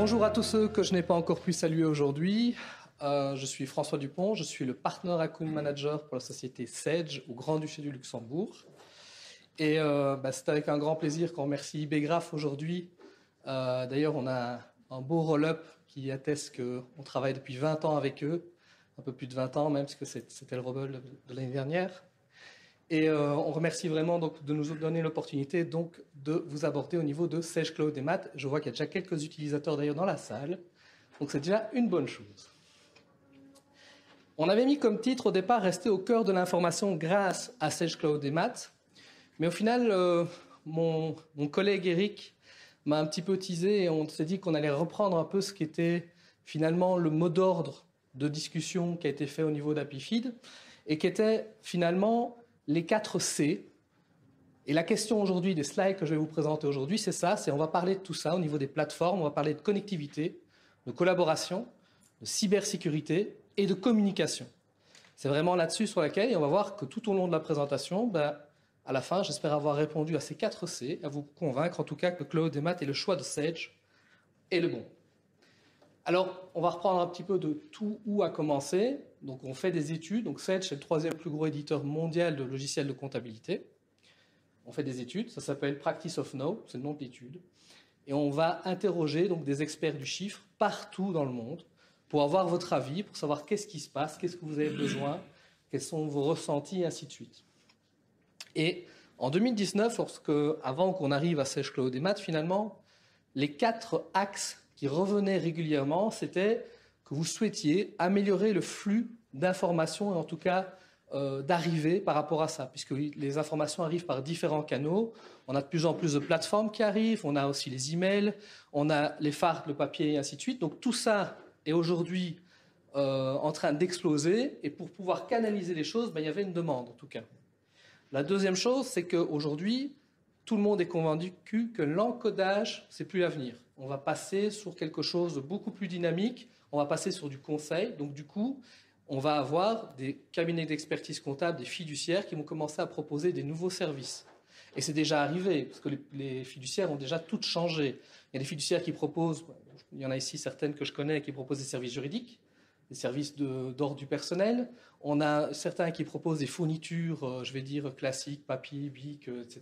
Bonjour à tous ceux que je n'ai pas encore pu saluer aujourd'hui. Je suis François Dupont, je suis le Partner Account Manager pour la société Sage au Grand-Duché du Luxembourg. Et c'est avec un grand plaisir qu'on remercie IBgraph aujourd'hui. D'ailleurs, on a un beau roll-up qui atteste qu'on travaille depuis 20 ans avec eux, un peu plus de 20 ans même, parce que c'était le roll-up de l'année dernière. Et on remercie vraiment donc, de nous donner l'opportunité donc, de vous aborder au niveau de Sage Cloud et Math. Je vois qu'il y a déjà quelques utilisateurs d'ailleurs dans la salle, donc c'est déjà une bonne chose. On avait mis comme titre au départ « Rester au cœur de l'information grâce à Sage Cloud et Math », mais au final, mon collègue Eric m'a un petit peu teasé et on s'est dit qu'on allait reprendre un peu ce qui était finalement le mot d'ordre de discussion qui a été fait au niveau d'AppyFeed et qui était finalement les 4 C. Et la question aujourd'hui des slides que je vais vous présenter aujourd'hui, c'est ça, on va parler de tout ça au niveau des plateformes, on va parler de connectivité, de collaboration, de cybersécurité et de communication. C'est vraiment là-dessus sur laquelle, et on va voir que tout au long de la présentation, à la fin, j'espère avoir répondu à ces 4 C, à vous convaincre en tout cas que Cloud et Math et le choix de Sage est le bon. Alors, on va reprendre un petit peu de tout où a commencé. Donc, on fait des études. Donc, Sage, c'est le 3e plus gros éditeur mondial de logiciels de comptabilité. On fait des études. Ça s'appelle Practice of Now, c'est le nom de l'étude. Et on va interroger donc, des experts du chiffre partout dans le monde pour avoir votre avis, pour savoir qu'est-ce qui se passe, qu'est-ce que vous avez besoin, quels sont vos ressentis, et ainsi de suite. Et en 2019, avant qu'on arrive à Sage Cloud et Math, finalement, les 4 axes qui revenaient régulièrement, c'était que vous souhaitiez améliorer le flux d'informations, et en tout cas d'arrivée par rapport à ça, puisque les informations arrivent par différents canaux. On a de plus en plus de plateformes qui arrivent, on a aussi les emails, on a les phares, le papier, et ainsi de suite. Donc tout ça est aujourd'hui en train d'exploser, et pour pouvoir canaliser les choses, il y avait une demande en tout cas. La deuxième chose, c'est qu'aujourd'hui, tout le monde est convaincu que l'encodage, c'est plus l'avenir. On va passer sur quelque chose de beaucoup plus dynamique, on va passer sur du conseil. Donc du coup, on va avoir des cabinets d'expertise comptable, des fiduciaires qui vont commencer à proposer des nouveaux services. Et c'est déjà arrivé, parce que les fiduciaires ont déjà toutes changé. Il y a des fiduciaires qui proposent, il y en a ici certaines que je connais, qui proposent des services juridiques, des services d'ordre du personnel. On a certains qui proposent des fournitures, je vais dire, classiques, papier, bic, etc.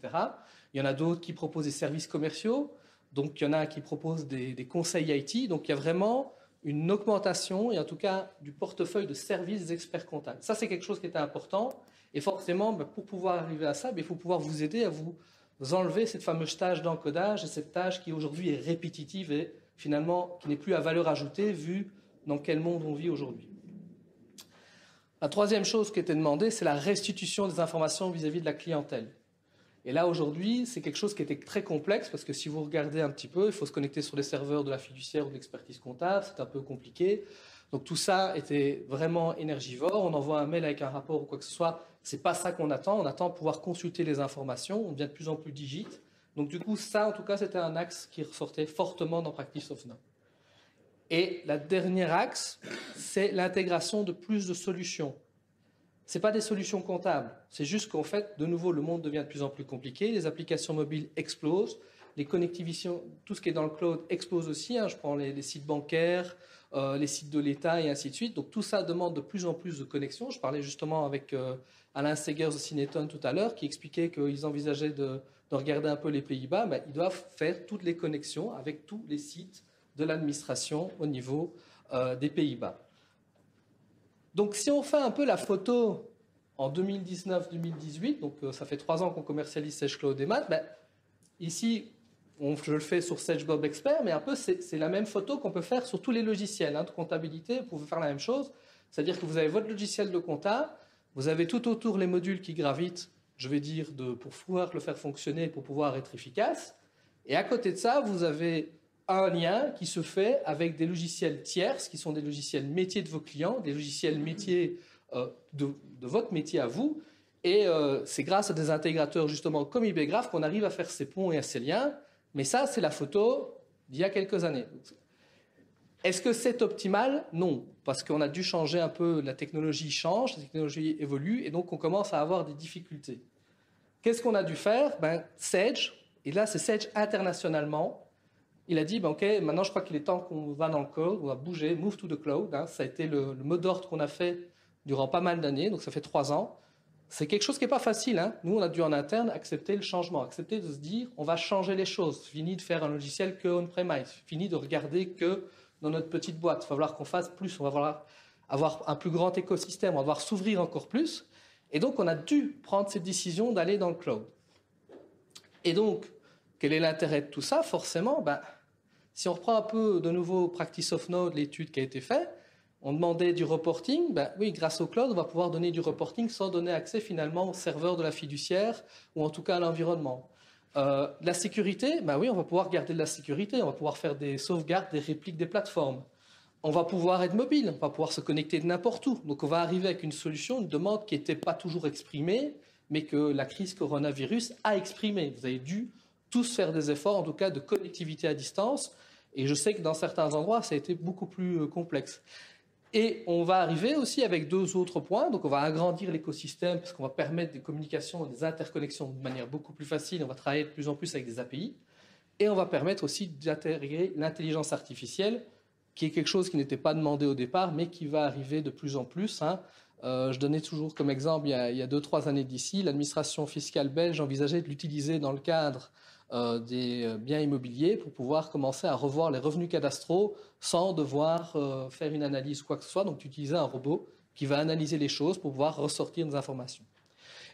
Il y en a d'autres qui proposent des services commerciaux. Donc, il y en a qui proposent des conseils IT. Donc, il y a vraiment une augmentation, et en tout cas, du portefeuille de services des experts comptables. Ça, c'est quelque chose qui était important. Et forcément, pour pouvoir arriver à ça, il faut pouvoir vous aider à vous enlever cette fameuse tâche d'encodage et cette tâche qui aujourd'hui est répétitive et finalement qui n'est plus à valeur ajoutée vu dans quel monde on vit aujourd'hui. La troisième chose qui était demandée, c'est la restitution des informations vis-à-vis de la clientèle. Et là, aujourd'hui, c'est quelque chose qui était très complexe parce que si vous regardez un petit peu, il faut se connecter sur les serveurs de la fiduciaire ou de l'expertise comptable, c'est un peu compliqué. Donc tout ça était vraiment énergivore. On envoie un mail avec un rapport ou quoi que ce soit. C'est pas ça qu'on attend. On attend pouvoir consulter les informations. On devient de plus en plus digite. Donc du coup, ça, en tout cas, c'était un axe qui ressortait fortement dans Practice of Now. Et la dernière axe, c'est l'intégration de plus de solutions. Ce n'est pas des solutions comptables, c'est juste qu'en fait, de nouveau, le monde devient de plus en plus compliqué, les applications mobiles explosent, les connectivités, tout ce qui est dans le cloud explose aussi, je prends les sites bancaires, les sites de l'État et ainsi de suite. Donc tout ça demande de plus en plus de connexions. Je parlais justement avec Alain Segers de Cineton tout à l'heure, qui expliquait qu'ils envisageaient de regarder un peu les Pays-Bas. Ils doivent faire toutes les connexions avec tous les sites de l'administration au niveau des Pays-Bas. Donc si on fait un peu la photo en 2019-2018, donc ça fait 3 ans qu'on commercialise Sage Cloud et Math, ici je le fais sur Sage Bob Expert, mais un peu c'est la même photo qu'on peut faire sur tous les logiciels de comptabilité. Vous pouvez faire la même chose, c'est-à-dire que vous avez votre logiciel de compta, vous avez tout autour les modules qui gravitent, je vais dire, pour pouvoir le faire fonctionner, pour pouvoir être efficace, et à côté de ça, vous avez un lien qui se fait avec des logiciels tierces, qui sont des logiciels métiers de vos clients, des logiciels métiers de votre métier à vous. Et c'est grâce à des intégrateurs, justement, comme IBgraph, qu'on arrive à faire ces ponts et à ces liens. Mais ça, c'est la photo d'il y a quelques années. Est-ce que c'est optimal? Non, parce qu'on a dû changer un peu, la technologie change, la technologie évolue, et donc on commence à avoir des difficultés. Qu'est-ce qu'on a dû faire? Sage, et là c'est Sage internationalement, il a dit, ben, OK, maintenant je crois qu'il est temps qu'on va dans le cloud, on va bouger, move to the cloud. Hein. Ça a été le mot d'ordre qu'on a fait durant pas mal d'années, donc ça fait 3 ans. C'est quelque chose qui n'est pas facile. Hein. Nous, on a dû en interne accepter le changement, accepter de se dire, on va changer les choses. Fini de faire un logiciel que on-premise, fini de regarder que dans notre petite boîte. Il va falloir qu'on fasse plus, on va falloir avoir un plus grand écosystème, on va devoir s'ouvrir encore plus. Et donc, on a dû prendre cette décision d'aller dans le cloud. Et donc, quel est l'intérêt de tout ça? Forcément, si on reprend un peu de nouveau Practice of Node, l'étude qui a été faite, on demandait du reporting. Oui, grâce au cloud, on va pouvoir donner du reporting sans donner accès finalement au serveur de la fiduciaire ou en tout cas à l'environnement. La sécurité, oui, on va pouvoir garder de la sécurité, on va pouvoir faire des sauvegardes, des répliques des plateformes. On va pouvoir être mobile, on va pouvoir se connecter de n'importe où. Donc on va arriver avec une solution, une demande qui n'était pas toujours exprimée, mais que la crise coronavirus a exprimée. Vous avez dû tous faire des efforts, en tout cas de connectivité à distance. Et je sais que dans certains endroits, ça a été beaucoup plus complexe. Et on va arriver aussi avec 2 autres points. Donc on va agrandir l'écosystème parce qu'on va permettre des communications, des interconnexions de manière beaucoup plus facile. On va travailler de plus en plus avec des API. Et on va permettre aussi d'intégrer l'intelligence artificielle, qui est quelque chose qui n'était pas demandé au départ, mais qui va arriver de plus en plus. Hein. Je donnais toujours comme exemple, il y a 2-3 années d'ici, l'administration fiscale belge envisageait de l'utiliser dans le cadre des biens immobiliers pour pouvoir commencer à revoir les revenus cadastraux sans devoir faire une analyse ou quoi que ce soit. Donc, utiliser un robot qui va analyser les choses pour pouvoir ressortir des informations.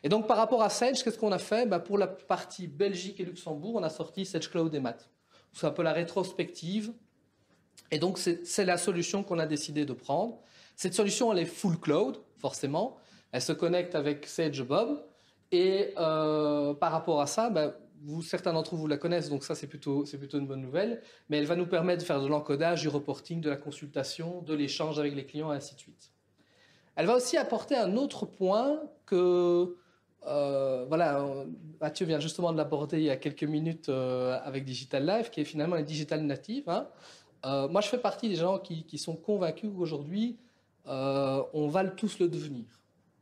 Et donc, par rapport à Sage, qu'est-ce qu'on a fait? Pour la partie Belgique et Luxembourg, on a sorti Sage Cloud et Math. C'est un peu la rétrospective. Et donc, c'est la solution qu'on a décidé de prendre. Cette solution, elle est full cloud, forcément. Elle se connecte avec Sage Bob. Et par rapport à ça, certains d'entre vous la connaissent, donc ça, c'est plutôt une bonne nouvelle. Mais elle va nous permettre de faire de l'encodage, du reporting, de la consultation, de l'échange avec les clients, et ainsi de suite. Elle va aussi apporter un autre point que... Mathieu vient justement de l'aborder il y a quelques minutes avec Digital Life, qui est finalement les digital natives. Hein. Moi, je fais partie des gens qui sont convaincus qu'aujourd'hui, on va tous le devenir.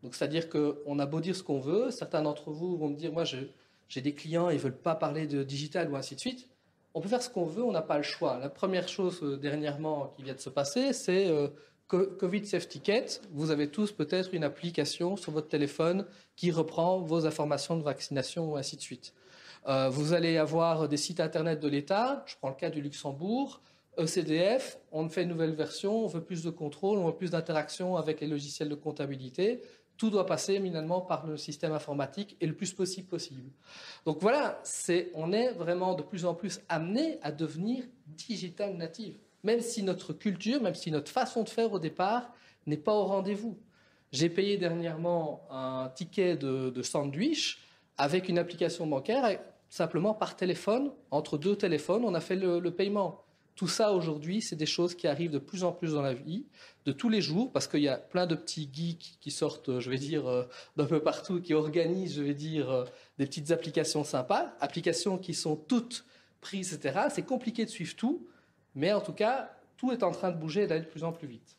Donc, c'est-à-dire qu'on a beau dire ce qu'on veut, certains d'entre vous vont me dire, moi, j'ai des clients, ils ne veulent pas parler de digital ou ainsi de suite. On peut faire ce qu'on veut, on n'a pas le choix. La première chose dernièrement qui vient de se passer, c'est Covid Safety Kit. Vous avez tous peut-être une application sur votre téléphone qui reprend vos informations de vaccination ou ainsi de suite. Vous allez avoir des sites internet de l'État. Je prends le cas du Luxembourg. ECDF, on fait une nouvelle version, on veut plus de contrôle, on veut plus d'interaction avec les logiciels de comptabilité. Tout doit passer éminemment par le système informatique et le plus possible. Donc voilà, on est vraiment de plus en plus amené à devenir digital native. Même si notre culture, même si notre façon de faire au départ n'est pas au rendez-vous. J'ai payé dernièrement un ticket de sandwich avec une application bancaire, simplement par téléphone. Entre 2 téléphones, on a fait le paiement. Tout ça, aujourd'hui, c'est des choses qui arrivent de plus en plus dans la vie, de tous les jours, parce qu'il y a plein de petits geeks qui sortent, je vais dire, d'un peu partout, qui organisent, je vais dire, des petites applications sympas, applications qui sont toutes prises, etc. C'est compliqué de suivre tout, mais en tout cas, tout est en train de bouger et d'aller de plus en plus vite.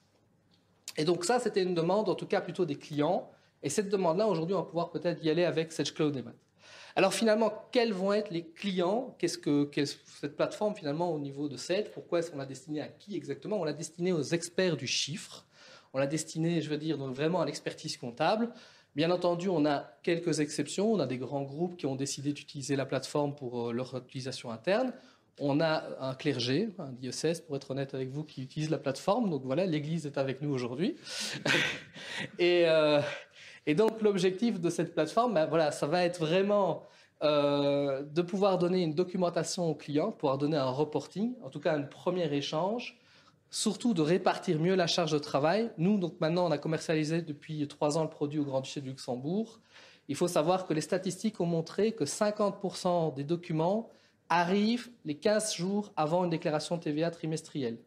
Et donc ça, c'était une demande, en tout cas, plutôt des clients. Et cette demande-là, aujourd'hui, on va pouvoir peut-être y aller avec Sage Cloud et Math. Alors finalement, quels vont être les clients? Qu'est-ce que cette plateforme finalement au niveau de Sage? Pourquoi est-ce qu'on l'a destinée à qui exactement? On l'a destinée aux experts du chiffre. On l'a destinée, je veux dire, donc vraiment à l'expertise comptable. Bien entendu, on a quelques exceptions. On a des grands groupes qui ont décidé d'utiliser la plateforme pour leur utilisation interne. On a un clergé, un diocèse, pour être honnête avec vous, qui utilise la plateforme. Donc voilà, l'Église est avec nous aujourd'hui. Et donc, l'objectif de cette plateforme, ça va être vraiment de pouvoir donner une documentation aux clients, pouvoir donner un reporting, en tout cas un premier échange, surtout de répartir mieux la charge de travail. Nous, donc maintenant, on a commercialisé depuis 3 ans le produit au Grand-Duché de Luxembourg. Il faut savoir que les statistiques ont montré que 50% des documents arrivent les 15 jours avant une déclaration de TVA trimestrielle.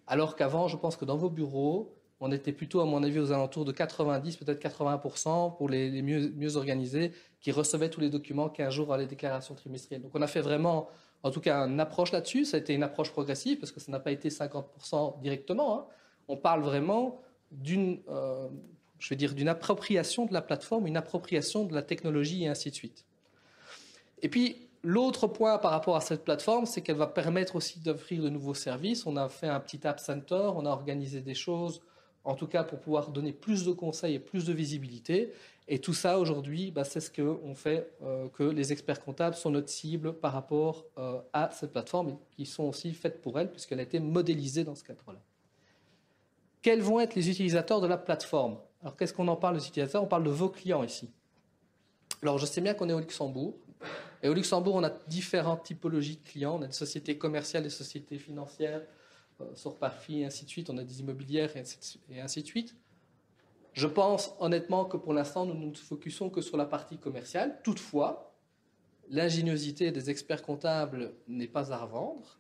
Alors qu'avant, je pense que dans vos bureaux, on était plutôt, à mon avis, aux alentours de 90, peut-être 80% pour les mieux organisés, qui recevaient tous les documents 15 jours avant les déclarations trimestrielles. Donc on a fait vraiment, en tout cas, une approche là-dessus. Ça a été une approche progressive, parce que ça n'a pas été 50% directement. Hein. On parle vraiment d'une appropriation de la plateforme, une appropriation de la technologie et ainsi de suite. Et puis, L'autre point par rapport à cette plateforme, c'est qu'elle va permettre aussi d'offrir de nouveaux services. On a fait un petit App Center, on a organisé des choses, en tout cas pour pouvoir donner plus de conseils et plus de visibilité. Et tout ça, aujourd'hui, c'est ce qu'on fait, que les experts comptables sont notre cible par rapport à cette plateforme et qui sont aussi faites pour elle, puisqu'elle a été modélisée dans ce cadre-là. Quels vont être les utilisateurs de la plateforme? Alors, qu'est-ce qu'on en parle des utilisateurs? On parle de vos clients ici. Alors, je sais bien qu'on est au Luxembourg. Et au Luxembourg, on a différentes typologies de clients. On a des sociétés commerciales, des sociétés financières, sur Parfi, et ainsi de suite. On a des immobilières et ainsi de suite. Je pense honnêtement que pour l'instant, nous ne nous focusons que sur la partie commerciale. Toutefois, l'ingéniosité des experts comptables n'est pas à revendre.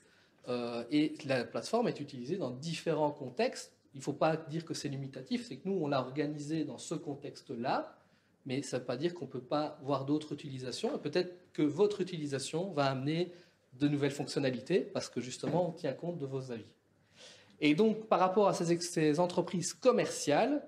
Et la plateforme est utilisée dans différents contextes. Il ne faut pas dire que c'est limitatif, c'est que nous, on l'a organisé dans ce contexte-là. Mais ça ne veut pas dire qu'on ne peut pas voir d'autres utilisations. Et peut-être que votre utilisation va amener de nouvelles fonctionnalités parce que justement, on tient compte de vos avis. Et donc, par rapport à ces entreprises commerciales,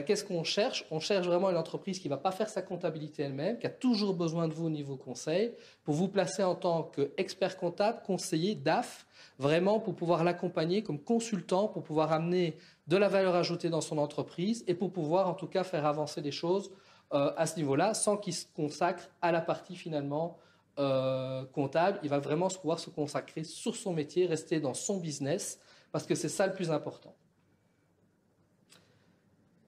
qu'est-ce qu'on cherche? On cherche vraiment une entreprise qui ne va pas faire sa comptabilité elle-même, qui a toujours besoin de vous au niveau conseil, pour vous placer en tant qu'expert comptable, conseiller, DAF, vraiment pour pouvoir l'accompagner comme consultant, pour pouvoir amener de la valeur ajoutée dans son entreprise et pour pouvoir en tout cas faire avancer les choses à ce niveau-là, sans qu'il se consacre à la partie finalement comptable. Il va vraiment pouvoir se consacrer sur son métier, rester dans son business, parce que c'est ça le plus important.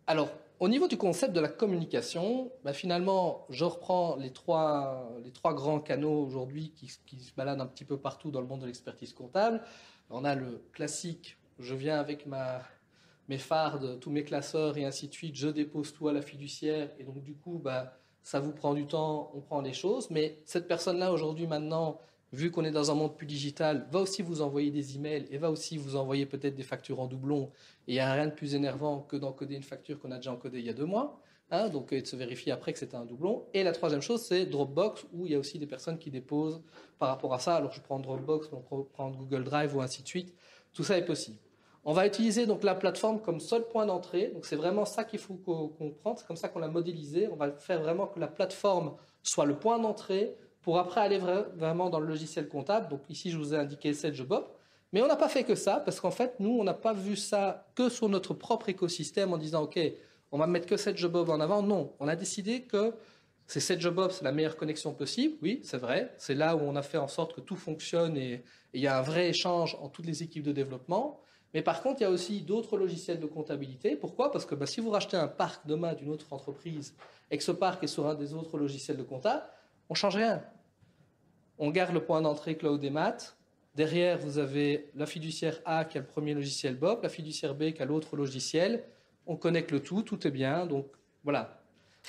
Alors, au niveau du concept de la communication, finalement, je reprends les trois grands canaux aujourd'hui qui se baladent un petit peu partout dans le monde de l'expertise comptable. On a le classique, je viens avec mes fardes, tous mes classeurs et ainsi de suite, je dépose tout à la fiduciaire et donc du coup, ça vous prend du temps, on prend les choses. Mais cette personne-là, aujourd'hui, maintenant, vu qu'on est dans un monde plus digital, va aussi vous envoyer des emails et va aussi vous envoyer peut-être des factures en doublon. Et il n'y a rien de plus énervant que d'encoder une facture qu'on a déjà encodée il y a 2 mois. Donc, de se vérifier après que c'était un doublon. Et la troisième chose, c'est Dropbox, où il y a aussi des personnes qui déposent par rapport à ça. Alors, je prends Dropbox, on peut prendre Google Drive ou ainsi de suite. Tout ça est possible. On va utiliser donc la plateforme comme seul point d'entrée. Donc, c'est vraiment ça qu'il faut comprendre. C'est comme ça qu'on l'a modélisé. On va faire vraiment que la plateforme soit le point d'entrée pour après aller vraiment dans le logiciel comptable. Donc, ici, je vous ai indiqué SedgeBob. Mais on n'a pas fait que ça, parce qu'en fait, nous, on n'a pas vu ça que sur notre propre écosystème en disant, OK, on va mettre que SedgeBob en avant. Non, on a décidé que SedgeBob, c'est la meilleure connexion possible. Oui, c'est vrai. C'est là où on a fait en sorte que tout fonctionne et il y a un vrai échange entre toutes les équipes de développement. Mais par contre, il y a aussi d'autres logiciels de comptabilité. Pourquoi? Parce que si vous rachetez un parc demain d'une autre entreprise et que ce parc est sur un des autres logiciels de compta, on ne change rien. On garde le point d'entrée Cloud et Math. Derrière, vous avez la fiduciaire A qui a le premier logiciel Bob, la fiduciaire B qui a l'autre logiciel. On connecte le tout est bien. Donc voilà.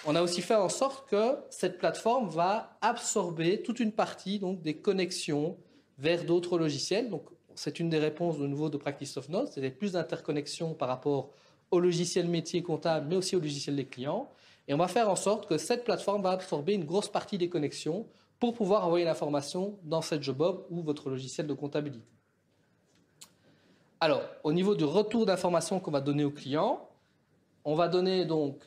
On a aussi fait en sorte que cette plateforme va absorber toute une partie donc, des connexions vers d'autres logiciels. Donc c'est une des réponses de nouveau de Practice of Notes, c'est plus d'interconnexion par rapport au logiciel métier comptable, mais aussi au logiciel des clients. Et on va faire en sorte que cette plateforme va absorber une grosse partie des connexions pour pouvoir envoyer l'information dans SedgeBob ou votre logiciel de comptabilité. Alors, au niveau du retour d'information qu'on va donner aux clients, on va donner donc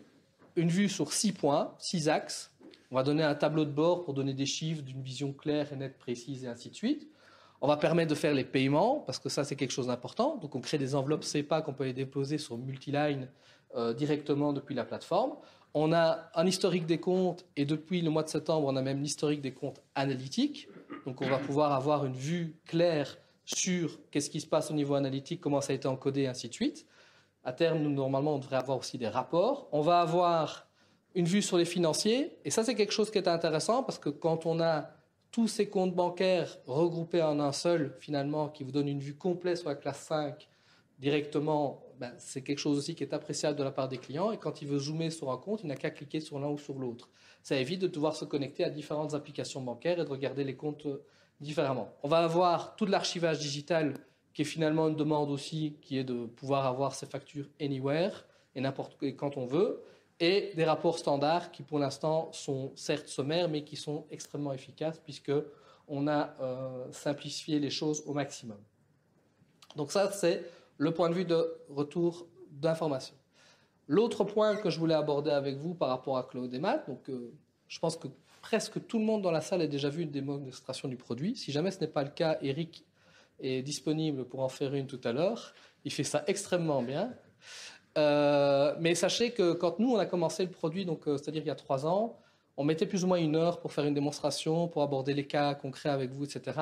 une vue sur 6 points, 6 axes. On va donner un tableau de bord pour donner des chiffres d'une vision claire et nette, précise et ainsi de suite. On va permettre de faire les paiements, parce que ça, c'est quelque chose d'important. Donc, on crée des enveloppes SEPA qu'on peut les déposer sur Multiline directement depuis la plateforme. On a un historique des comptes et depuis le mois de septembre, on a même l'historique des comptes analytiques. Donc, on va pouvoir avoir une vue claire sur qu'est-ce qui se passe au niveau analytique, comment ça a été encodé et ainsi de suite. À terme, nous, normalement, on devrait avoir aussi des rapports. On va avoir une vue sur les financiers. Et ça, c'est quelque chose qui est intéressant parce que quand on a tous ces comptes bancaires regroupés en un seul, finalement, qui vous donne une vue complète sur la classe 5 directement, c'est quelque chose aussi qui est appréciable de la part des clients. Et quand il veut zoomer sur un compte, il n'a qu'à cliquer sur l'un ou sur l'autre. Ça évite de devoir se connecter à différentes applications bancaires et de regarder les comptes différemment. On va avoir tout de l'archivage digital qui est finalement une demande aussi, qui est de pouvoir avoir ces factures anywhere et n'importe quand on veut. Et des rapports standards qui, pour l'instant, sont certes sommaires, mais qui sont extrêmement efficaces puisqu'on a simplifié les choses au maximum. Donc ça, c'est le point de vue de retour d'information. L'autre point que je voulais aborder avec vous par rapport à Cloud et Math, donc Je pense que presque tout le monde dans la salle a déjà vu une démonstration du produit. Si jamais ce n'est pas le cas, Eric est disponible pour en faire une tout à l'heure. Il fait ça extrêmement bien. Mais sachez que quand nous, on a commencé le produit, donc c'est-à-dire il y a 3 ans, on mettait plus ou moins 1 heure pour faire une démonstration, pour aborder les cas concrets avec vous, etc.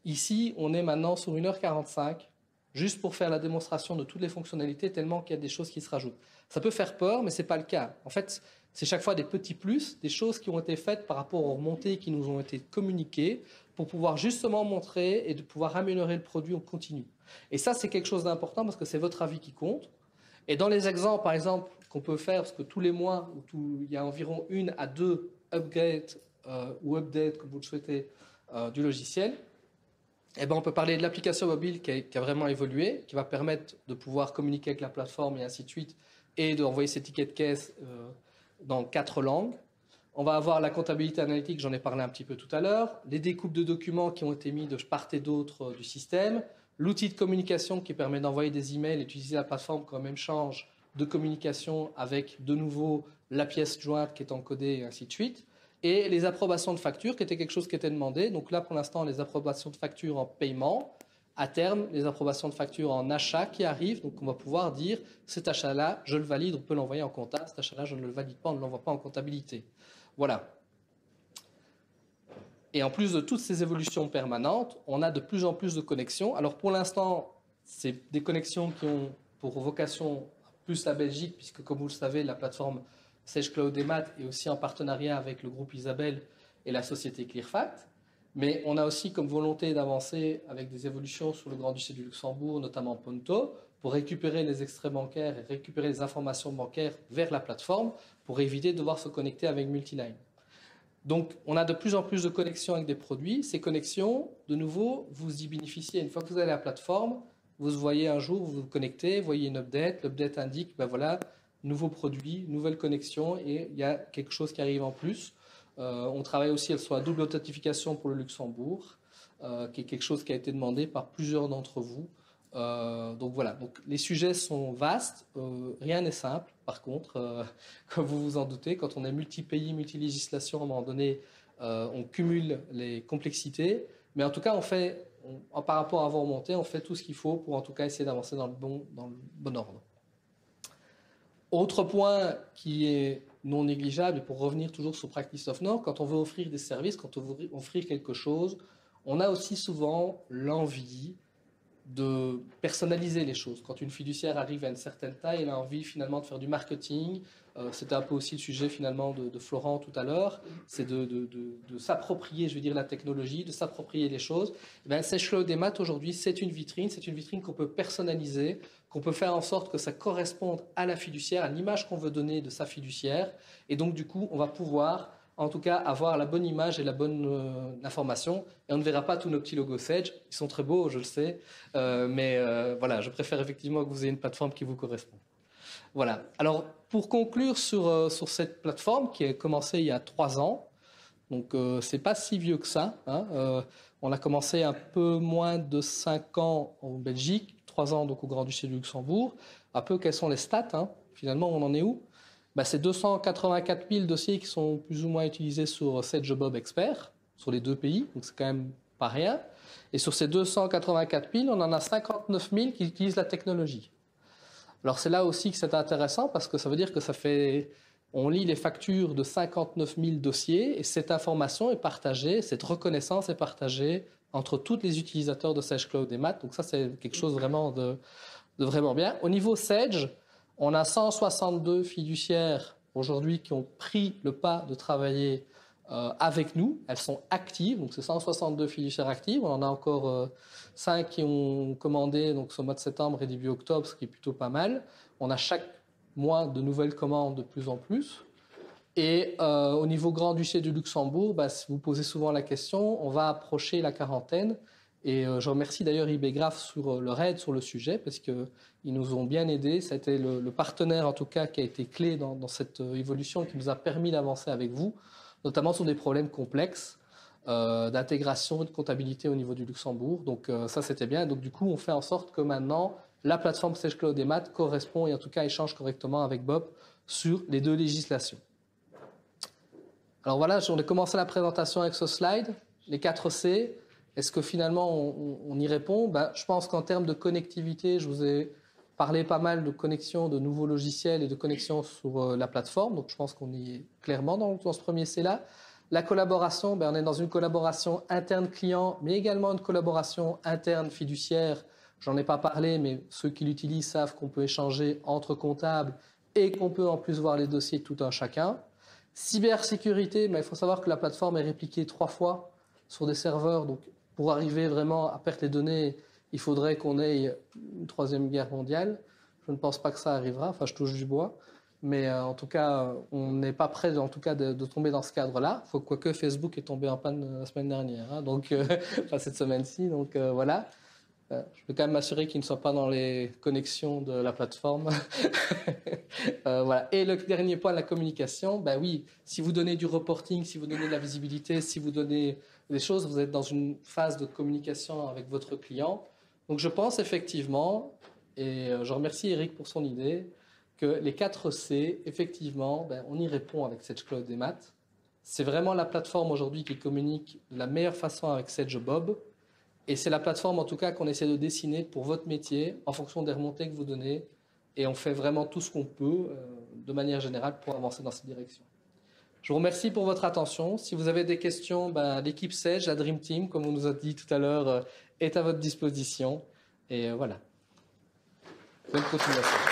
Ici, on est maintenant sur 1h45, juste pour faire la démonstration de toutes les fonctionnalités, tellement qu'il y a des choses qui se rajoutent. Ça peut faire peur, mais ce n'est pas le cas. En fait, c'est chaque fois des petits plus, des choses qui ont été faites par rapport aux remontées qui nous ont été communiquées pour pouvoir justement montrer et de pouvoir améliorer le produit en continu. Et ça, c'est quelque chose d'important parce que c'est votre avis qui compte. Et dans les exemples, par exemple, qu'on peut faire, parce que tous les mois, il y a environ 1 à 2 upgrades ou updates, comme vous le souhaitez, du logiciel, eh ben, on peut parler de l'application mobile qui a vraiment évolué, qui va permettre de pouvoir communiquer avec la plateforme et ainsi de suite, et d'envoyer ses tickets de caisse dans 4 langues. On va avoir la comptabilité analytique, j'en ai parlé un petit peu tout à l'heure, les découpes de documents qui ont été mis de part et d'autre du système, l'outil de communication qui permet d'envoyer des emails et d'utiliser la plateforme comme échange de communication avec de nouveau la pièce jointe qui est encodée et ainsi de suite. Et les approbations de factures qui était quelque chose qui était demandé. Donc là, pour l'instant, les approbations de factures en paiement. À terme, les approbations de factures en achat qui arrivent. Donc on va pouvoir dire, cet achat-là, je le valide, on peut l'envoyer en compta. Cet achat-là, je ne le valide pas, on ne l'envoie pas en comptabilité. Voilà. Et en plus de toutes ces évolutions permanentes, on a de plus en plus de connexions. Alors pour l'instant, c'est des connexions qui ont pour vocation plus la Belgique, puisque comme vous le savez, la plateforme Sage Cloud et Math est aussi en partenariat avec le groupe Isabelle et la société Clearfact. Mais on a aussi comme volonté d'avancer avec des évolutions sur le Grand-Duché du Luxembourg, notamment Ponto, pour récupérer les extraits bancaires et récupérer les informations bancaires vers la plateforme pour éviter de devoir se connecter avec Multiline. Donc, on a de plus en plus de connexions avec des produits. Ces connexions, de nouveau, vous y bénéficiez. Une fois que vous allez à la plateforme, vous voyez un jour, vous vous connectez, vous voyez une update. L'update indique, ben voilà, nouveau produit, nouvelle connexion et il y a quelque chose qui arrive en plus. On travaille aussi sur la double authentification pour le Luxembourg, qui est quelque chose qui a été demandé par plusieurs d'entre vous. Donc voilà, donc les sujets sont vastes, rien n'est simple par contre, comme vous vous en doutez, quand on est multi-pays, multi-législation, à un moment donné, on cumule les complexités, mais en tout cas par rapport à vos remontées, on fait tout ce qu'il faut pour en tout cas essayer d'avancer dans le bon ordre. Autre point qui est non négligeable, et pour revenir toujours sur Practice of Nord, quand on veut offrir des services, quand on veut offrir quelque chose, on a aussi souvent l'envie de personnaliser les choses. Quand une fiduciaire arrive à une certaine taille, elle a envie finalement de faire du marketing. C'était un peu aussi le sujet finalement de Florent tout à l'heure. C'est de s'approprier, je veux dire, la technologie, de s'approprier les choses. Sage Cloud et Math aujourd'hui, c'est une vitrine qu'on peut personnaliser, qu'on peut faire en sorte que ça corresponde à la fiduciaire, à l'image qu'on veut donner de sa fiduciaire. Et donc du coup, on va pouvoir en tout cas avoir la bonne image et la bonne information. Et on ne verra pas tous nos petits logos Sage. Ils sont très beaux, je le sais. Mais voilà, je préfère effectivement que vous ayez une plateforme qui vous correspond. Voilà. Alors, pour conclure sur cette plateforme qui a commencé il y a 3 ans, donc c'est pas si vieux que ça. Hein, on a commencé un peu moins de 5 ans en Belgique, 3 ans donc au Grand-Duché du Luxembourg. Un peu quelles sont les stats, hein, finalement, on en est où? C'est 284 000 dossiers qui sont plus ou moins utilisés sur Sage Bob Expert, sur les 2 pays, donc c'est quand même pas rien. Et sur ces 284 000, on en a 59 000 qui utilisent la technologie. Alors c'est là aussi que c'est intéressant parce que ça veut dire que on lit les factures de 59 000 dossiers et cette information est partagée, cette reconnaissance est partagée entre tous les utilisateurs de Sage Cloud et Math. Donc ça, c'est quelque chose vraiment de vraiment bien. Au niveau Sage, on a 162 fiduciaires aujourd'hui qui ont pris le pas de travailler avec nous. Elles sont actives, donc c'est 162 fiduciaires actives. On en a encore 5 qui ont commandé donc, ce mois de septembre et début octobre, ce qui est plutôt pas mal. On a chaque mois de nouvelles commandes de plus en plus. Et au niveau Grand-Duché du Luxembourg, si vous posez souvent la question, on va approcher la quarantaine. Et je remercie d'ailleurs IBgraph sur leur aide sur le sujet parce qu'ils nous ont bien aidés. Ça a été le partenaire en tout cas qui a été clé dans cette évolution qui nous a permis d'avancer avec vous, notamment sur des problèmes complexes d'intégration et de comptabilité au niveau du Luxembourg. Donc ça c'était bien. Donc du coup on fait en sorte que maintenant la plateforme Sage Cloud et Math correspond et en tout cas échange correctement avec Bob sur les 2 législations. Alors voilà, on a commencé la présentation avec ce slide, les 4 C. Est-ce que finalement on y répond? Ben, je pense qu'en termes de connectivité, je vous ai parlé pas mal de connexions, de nouveaux logiciels et de connexions sur la plateforme. Donc je pense qu'on y est clairement dans ce premier C-là. La collaboration, ben, on est dans une collaboration interne client, mais également une collaboration interne fiduciaire. J'en ai pas parlé, mais ceux qui l'utilisent savent qu'on peut échanger entre comptables et qu'on peut en plus voir les dossiers tout un chacun. Cybersécurité, ben, il faut savoir que la plateforme est répliquée 3 fois sur des serveurs. Donc, pour arriver vraiment à perdre les données, il faudrait qu'on ait une 3e guerre mondiale. Je ne pense pas que ça arrivera. Enfin, je touche du bois. Mais en tout cas, on n'est pas prêt en tout cas de tomber dans ce cadre-là. Quoique Facebook est tombé en panne la semaine dernière, hein, donc, enfin cette semaine-ci. Donc voilà. Je veux quand même m'assurer qu'il ne soit pas dans les connexions de la plateforme. Voilà. Et le dernier point, la communication. Ben oui, si vous donnez du reporting, si vous donnez de la visibilité, si vous donnez des choses, vous êtes dans une phase de communication avec votre client. Donc je pense effectivement, et je remercie Eric pour son idée, que les 4 C, effectivement, ben, on y répond avec Sage Cloud et Math. C'est vraiment la plateforme aujourd'hui qui communique de la meilleure façon avec Sage Bob. Et c'est la plateforme, en tout cas, qu'on essaie de dessiner pour votre métier, en fonction des remontées que vous donnez. Et on fait vraiment tout ce qu'on peut, de manière générale, pour avancer dans cette direction. Je vous remercie pour votre attention. Si vous avez des questions, ben, l'équipe Sage, la Dream Team, comme on nous a dit tout à l'heure, est à votre disposition. Et voilà. Bonne continuation.